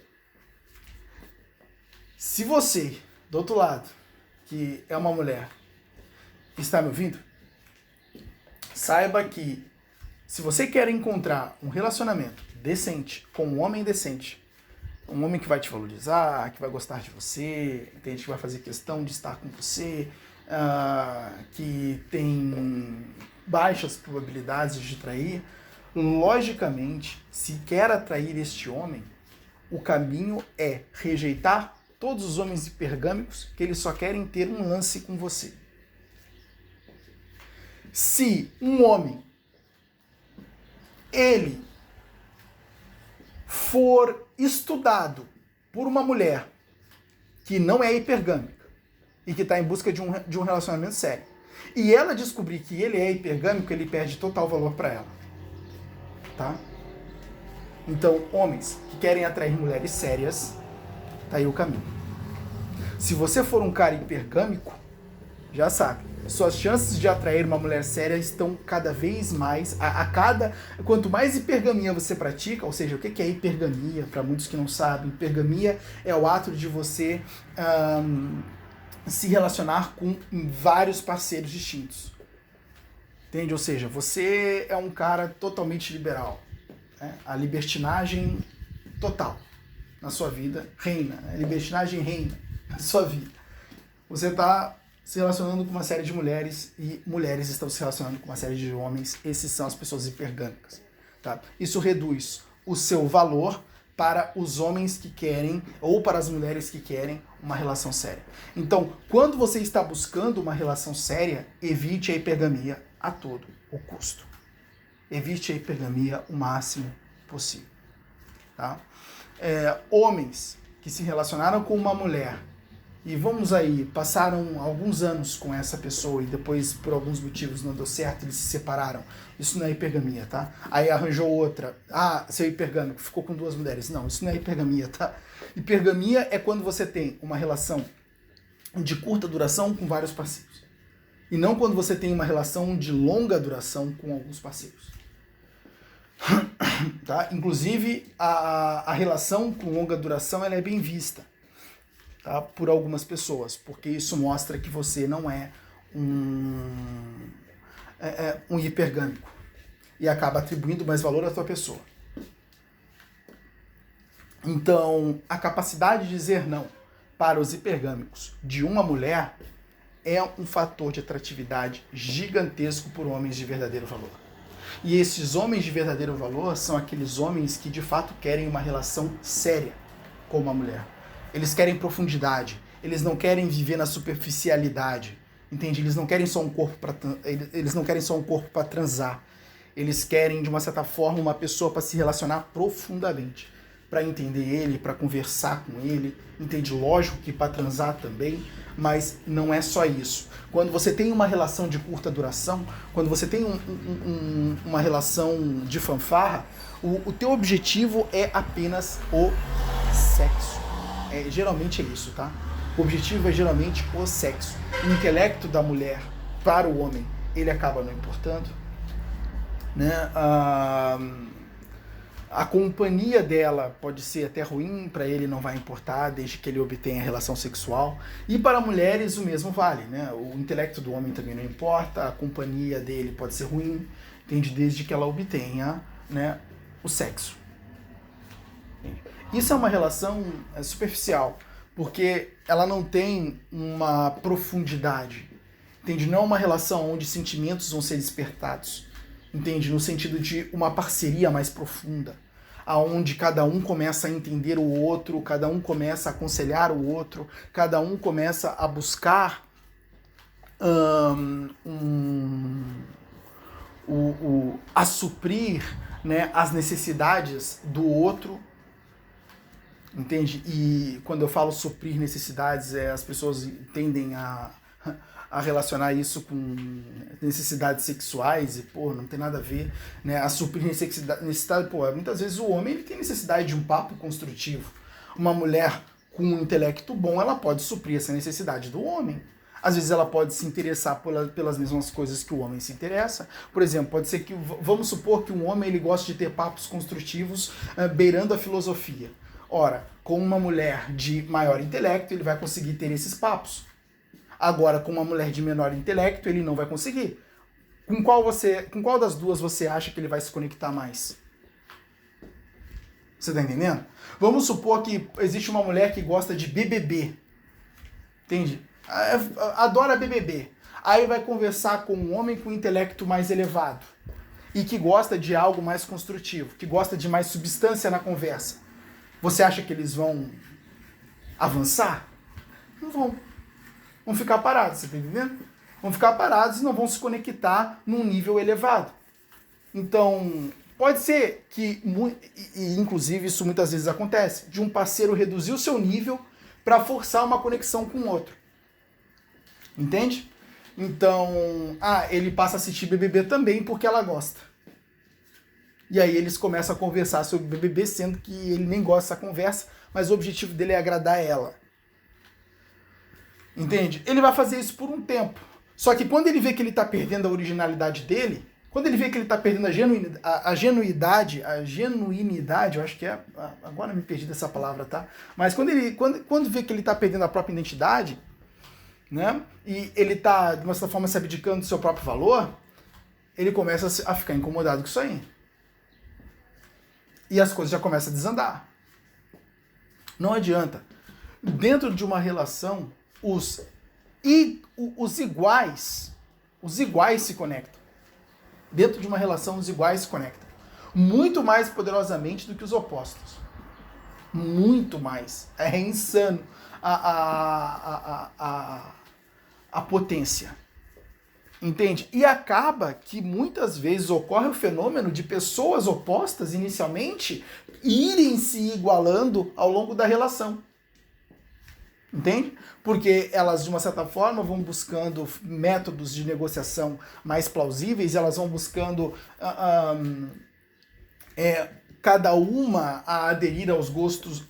Se você, do outro lado, que é uma mulher, está me ouvindo, saiba que se você quer encontrar um relacionamento decente com um homem decente, um homem que vai te valorizar, que vai gostar de você, entende? Que vai fazer questão de estar com você, que tem baixas probabilidades de trair, logicamente, se quer atrair este homem, o caminho é rejeitar todos os homens hipergâmicos que eles só querem ter um lance com você. Se um homem ele for estudado por uma mulher que não é hipergâmica e que está em busca de um relacionamento sério, e ela descobrir que ele é hipergâmico, ele perde total valor para ela. Tá? Então, homens que querem atrair mulheres sérias, tá aí o caminho. Se você for um cara hipergâmico, já sabe, suas chances de atrair uma mulher séria estão cada vez mais, quanto mais hipergamia você pratica, ou seja, o que é hipergamia? Para muitos que não sabem, hipergamia é o ato de você se relacionar com vários parceiros distintos. Entende? Ou seja, você é um cara totalmente liberal. Né? A libertinagem total na sua vida reina. A libertinagem reina na sua vida. Você está se relacionando com uma série de mulheres e mulheres estão se relacionando com uma série de homens. Esses são as pessoas hipergâmicas. Tá? Isso reduz o seu valor para os homens que querem, ou para as mulheres que querem, uma relação séria. Então, quando você está buscando uma relação séria, evite a hipergamia a todo o custo. Evite a hipergamia o máximo possível. Tá? Homens que se relacionaram com uma mulher e vamos aí, passaram alguns anos com essa pessoa e depois, por alguns motivos, não deu certo, eles se separaram. Isso não é hipergamia, tá? Aí arranjou outra. Ah, seu hipergâmico, ficou com 2 mulheres. Não, isso não é hipergamia, tá? Hipergamia é quando você tem uma relação de curta duração com vários parceiros. E não quando você tem uma relação de longa duração com alguns parceiros. Tá? Inclusive, a relação com longa duração ela é bem vista. Tá? Por algumas pessoas, porque isso mostra que você não é um hipergâmico e acaba atribuindo mais valor à tua pessoa. Então, a capacidade de dizer não para os hipergâmicos de uma mulher é um fator de atratividade gigantesco por homens de verdadeiro valor. E esses homens de verdadeiro valor são aqueles homens que de fato querem uma relação séria com uma mulher. Eles querem profundidade, eles não querem viver na superficialidade, entende? Eles não querem só um corpo para transar. Eles querem, de uma certa forma, uma pessoa para se relacionar profundamente, para entender ele, para conversar com ele, entende? Lógico que para transar também, mas não é só isso. Quando você tem uma relação de curta duração, quando você tem uma relação de fanfarra, o teu objetivo é apenas o sexo. Geralmente é isso, tá? O objetivo é geralmente o sexo. O intelecto da mulher para o homem, ele acaba não importando, né? A companhia dela pode ser até ruim, para ele não vai importar, desde que ele obtenha relação sexual. E para mulheres o mesmo vale, né? O intelecto do homem também não importa, a companhia dele pode ser ruim, entende? Desde que ela obtenha, né, o sexo. Isso é uma relação superficial, porque ela não tem uma profundidade, entende? Não é uma relação onde sentimentos vão ser despertados, entende? No sentido de uma parceria mais profunda, aonde cada um começa a entender o outro, cada um começa a aconselhar o outro, cada um começa a buscar a suprir, né, as necessidades do outro. Entende? E quando eu falo suprir necessidades, as pessoas tendem a relacionar isso com necessidades sexuais e, pô, não tem nada a ver, né? A suprir necessidade, pô, muitas vezes o homem ele tem necessidade de um papo construtivo. Uma mulher com um intelecto bom, ela pode suprir essa necessidade do homem. Às vezes ela pode se interessar pelas mesmas coisas que o homem se interessa. Por exemplo, pode ser que, vamos supor que um homem ele gosta de ter papos construtivos beirando a filosofia. Ora, com uma mulher de maior intelecto, ele vai conseguir ter esses papos. Agora, com uma mulher de menor intelecto, ele não vai conseguir. Com qual das duas você acha que ele vai se conectar mais? Você tá entendendo? Vamos supor que existe uma mulher que gosta de BBB. Entende? Adora BBB. Aí vai conversar com um homem com intelecto mais elevado. E que gosta de algo mais construtivo. Que gosta de mais substância na conversa. Você acha que eles vão avançar? Não vão. Vão ficar parados, você tá entendendo? Vão ficar parados e não vão se conectar num nível elevado. Então, pode ser que, e inclusive isso muitas vezes acontece, de um parceiro reduzir o seu nível para forçar uma conexão com o outro. Entende? Então, ele passa a assistir BBB também porque ela gosta. E aí eles começam a conversar sobre BBB, sendo que ele nem gosta dessa conversa, mas o objetivo dele é agradar ela. Entende? Ele vai fazer isso por um tempo. Só que quando ele vê que ele está perdendo a originalidade dele, quando ele vê que ele está perdendo a genuinidade, eu acho que é, agora me perdi dessa palavra, tá? Mas quando vê que ele está perdendo a própria identidade, né? E ele está, de uma certa forma, se abdicando do seu próprio valor, ele começa a ficar incomodado com isso aí. E as coisas já começam a desandar. Não adianta. Dentro de uma relação, os iguais se conectam. Dentro de uma relação, os iguais se conectam. Muito mais poderosamente do que os opostos. Muito mais. É insano a potência. Entende? E acaba que muitas vezes ocorre o fenômeno de pessoas opostas, inicialmente, irem se igualando ao longo da relação. Entende? Porque elas, de uma certa forma, vão buscando métodos de negociação mais plausíveis, elas vão buscando cada uma a aderir aos gostos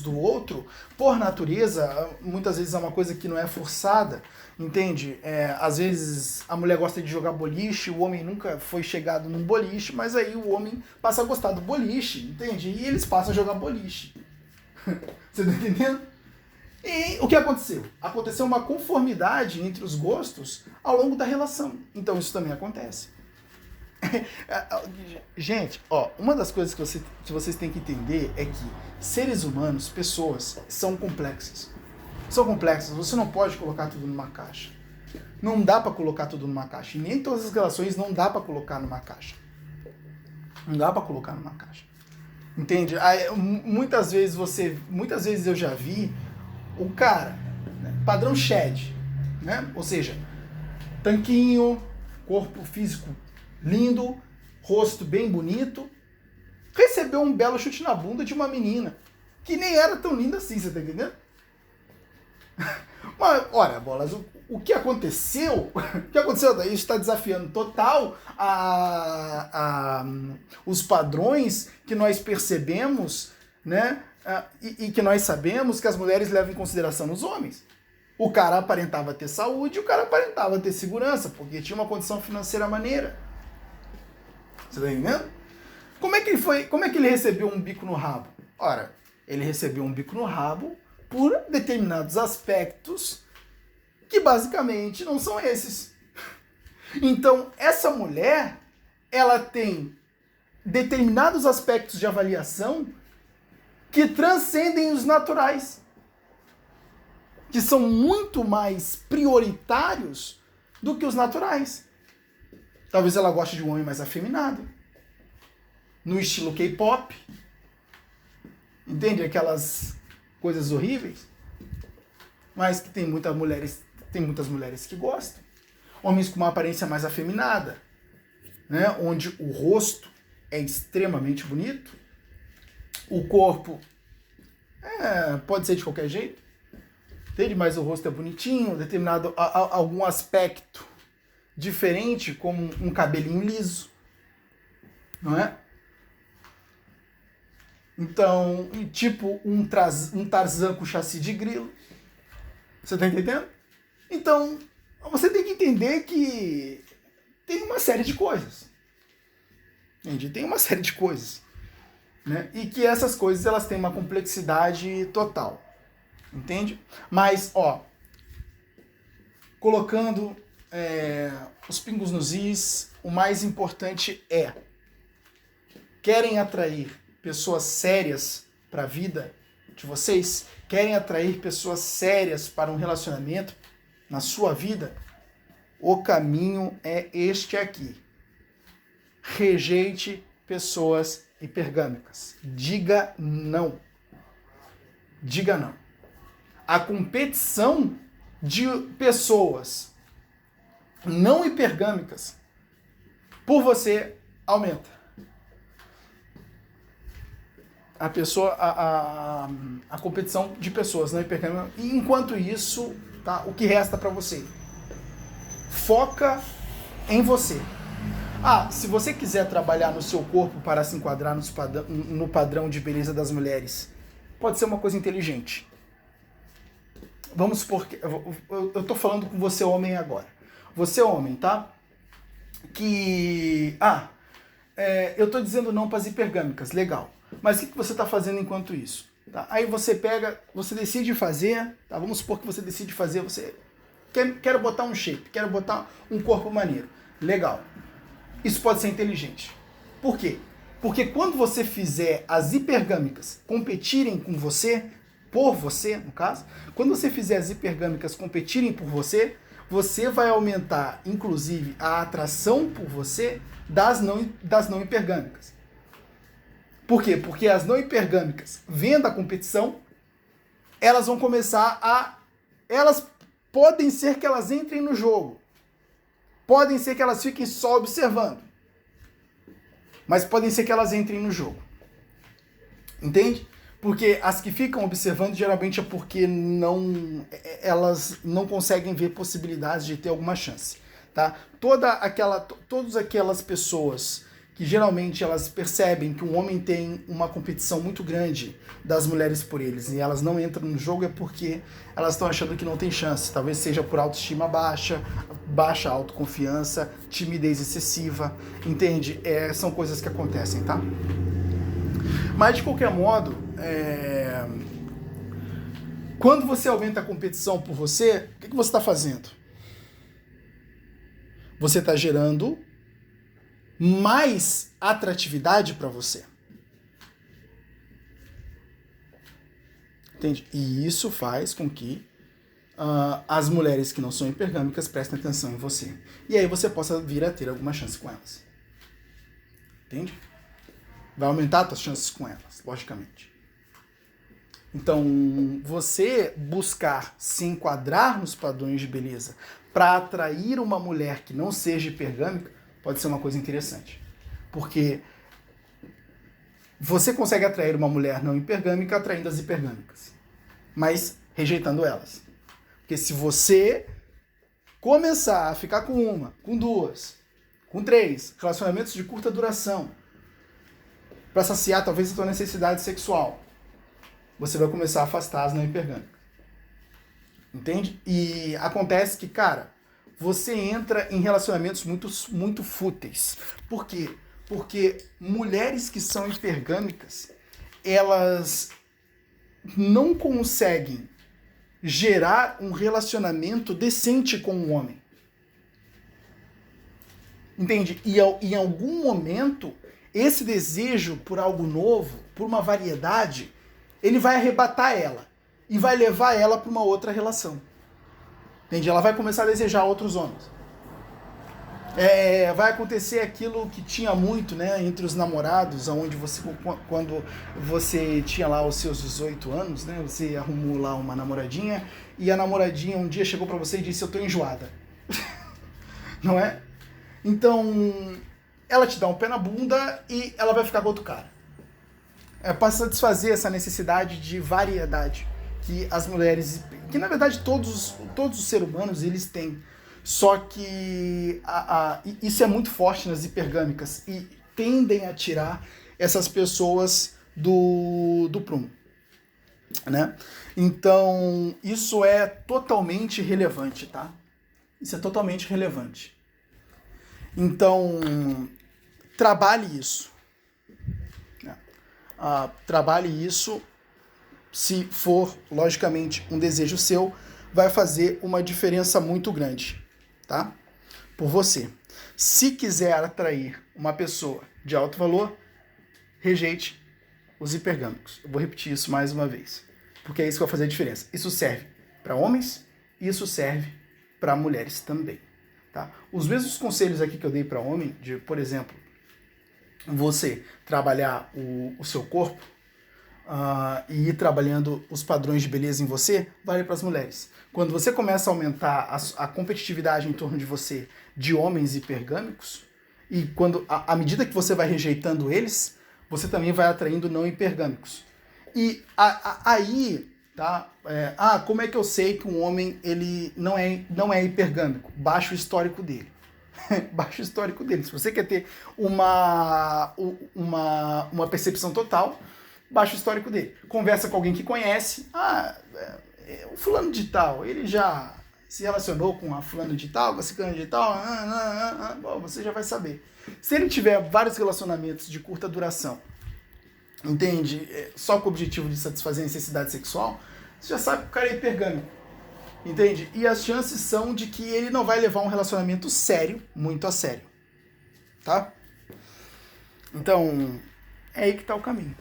do outro, por natureza, muitas vezes é uma coisa que não é forçada, entende? Às vezes a mulher gosta de jogar boliche, o homem nunca foi chegado num boliche, mas aí o homem passa a gostar do boliche, entende? E eles passam a jogar boliche. Você tá entendendo? E o que aconteceu? Aconteceu uma conformidade entre os gostos ao longo da relação. Então isso também acontece. Gente, uma das coisas que vocês têm que entender é que seres humanos, pessoas, são complexas. São complexas, você não pode colocar tudo numa caixa. Não dá pra colocar tudo numa caixa. E nem todas as relações não dá pra colocar numa caixa. Não dá pra colocar numa caixa. Entende? Muitas vezes eu já vi o cara, né, padrão Shed, né? Ou seja, tanquinho, corpo físico lindo, rosto bem bonito, recebeu um belo chute na bunda de uma menina que nem era tão linda assim, você tá entendendo? Mas, olha, Bolas, o que aconteceu? O que aconteceu daí está desafiando total os padrões que nós percebemos, né? E que nós sabemos que as mulheres levam em consideração nos homens. O cara aparentava ter saúde, o cara aparentava ter segurança, porque tinha uma condição financeira maneira. Você tá entendendo? Como é que ele recebeu um bico no rabo? Ora, ele recebeu um bico no rabo por determinados aspectos que basicamente não são esses. Então, essa mulher, ela tem determinados aspectos de avaliação que transcendem os naturais, que são muito mais prioritários do que os naturais. Talvez ela goste de um homem mais afeminado, no estilo K-pop, entende? Aquelas coisas horríveis, mas que tem muitas mulheres que gostam. Homens com uma aparência mais afeminada, né? Onde o rosto é extremamente bonito, o corpo pode ser de qualquer jeito, entende? Mas o rosto é bonitinho, determinado algum aspecto diferente, como um cabelinho liso, não é? Então, tipo um Tarzan com chassi de grilo. Você tá entendendo? Então, você tem que entender que tem uma série de coisas. Entende? Tem uma série de coisas. Né? E que essas coisas elas têm uma complexidade total. Entende? Mas, colocando os pingos nos is, o mais importante é: querem atrair pessoas sérias para a vida de vocês? Querem atrair pessoas sérias para um relacionamento na sua vida? O caminho é este aqui. Rejeite pessoas hipergâmicas. Diga não. Diga não. A competição de pessoas não hipergâmicas por você aumenta. A competição de pessoas não hipergâmicas. E enquanto isso, tá, o que resta para você? foca em você. Se você quiser trabalhar no seu corpo para se enquadrar no padrão de beleza das mulheres, pode ser uma coisa inteligente. Vamos supor que... Eu tô falando com você, homem, agora. Você, homem, tá? Eu tô dizendo não para as hipergâmicas, legal. Mas o que você tá fazendo enquanto isso? Tá? Aí você decide fazer, tá? Vamos supor que você decide fazer, quero botar um shape, quero botar um corpo maneiro. Legal. Isso pode ser inteligente. Por quê? Porque quando você fizer as hipergâmicas competirem com você, por você, no caso, quando você fizer as hipergâmicas competirem por você, você vai aumentar, inclusive, a atração por você das não hipergâmicas. Por quê? Porque as não hipergâmicas, vendo a competição, elas vão começar elas podem ser que elas entrem no jogo. Podem ser que elas fiquem só observando. Mas podem ser que elas entrem no jogo. Entende? Porque as que ficam observando geralmente é porque elas não conseguem ver possibilidades de ter alguma chance. Tá? Todas aquelas pessoas que geralmente elas percebem que um homem tem uma competição muito grande das mulheres por eles e elas não entram no jogo é porque elas estão achando que não tem chance. Talvez seja por autoestima baixa autoconfiança, timidez excessiva, entende? São coisas que acontecem, tá? Mas de qualquer modo, quando você aumenta a competição por você, o que você está fazendo? Você está gerando mais atratividade para você. Entende? E isso faz com que as mulheres que não são hipergâmicas prestem atenção em você. E aí você possa vir a ter alguma chance com elas. Entende? Vai aumentar as suas chances com elas, logicamente. Então, você buscar se enquadrar nos padrões de beleza para atrair uma mulher que não seja hipergâmica pode ser uma coisa interessante. Porque você consegue atrair uma mulher não hipergâmica atraindo as hipergâmicas, mas rejeitando elas. Porque se você começar a ficar com uma, com duas, com três, relacionamentos de curta duração, para saciar talvez a sua necessidade sexual, você vai começar a afastar as não hipergâmicas. Entende? E acontece que, cara, você entra em relacionamentos muito fúteis. Por quê? Porque mulheres que são hipergâmicas, elas não conseguem gerar um relacionamento decente com um homem. Entende? E em algum momento, esse desejo por algo novo, por uma variedade, ele vai arrebatar ela e vai levar ela para uma outra relação. Entende? Ela vai começar a desejar outros homens. Vai acontecer aquilo que tinha muito, né, entre os namorados, onde quando você tinha lá os seus 18 anos, né, você arrumou lá uma namoradinha e a namoradinha um dia chegou para você e disse: eu tô enjoada. Não é? Então, ela te dá um pé na bunda e ela vai ficar com outro cara. Para satisfazer essa necessidade de variedade que as mulheres, que na verdade todos os seres humanos eles têm, só que isso é muito forte nas hipergâmicas e tendem a tirar essas pessoas do prumo, né? Então isso é totalmente relevante, tá? Isso é totalmente relevante. Então trabalhe isso. Trabalhe isso. Se for, logicamente, um desejo seu, vai fazer uma diferença muito grande, tá? Por você. Se quiser atrair uma pessoa de alto valor, rejeite os hipergâmicos. Eu vou repetir isso mais uma vez, porque é isso que vai fazer a diferença. Isso serve para homens e isso serve para mulheres também, tá? Os mesmos conselhos aqui que eu dei para homem, de, por exemplo, você trabalhar o seu corpo, e ir trabalhando os padrões de beleza em você, vale para as mulheres. Quando você começa a aumentar a competitividade em torno de você de homens hipergâmicos, e quando à medida que você vai rejeitando eles, você também vai atraindo não hipergâmicos. E aí Tá? Como é que eu sei que um homem ele não é hipergâmico? Baixa o histórico dele. Baixa o histórico dele. Se você quer ter uma percepção total, baixa o histórico dele. Conversa com alguém que conhece. O fulano de tal, ele já se relacionou com a fulano de tal, com a ciclana de tal, bom, você já vai saber. Se ele tiver vários relacionamentos de curta duração, entende? Só com o objetivo de satisfazer a necessidade sexual, você já sabe que o cara é hipergâmico, entende? E as chances são de que ele não vai levar um relacionamento sério, muito a sério, tá? Então, é aí que tá o caminho.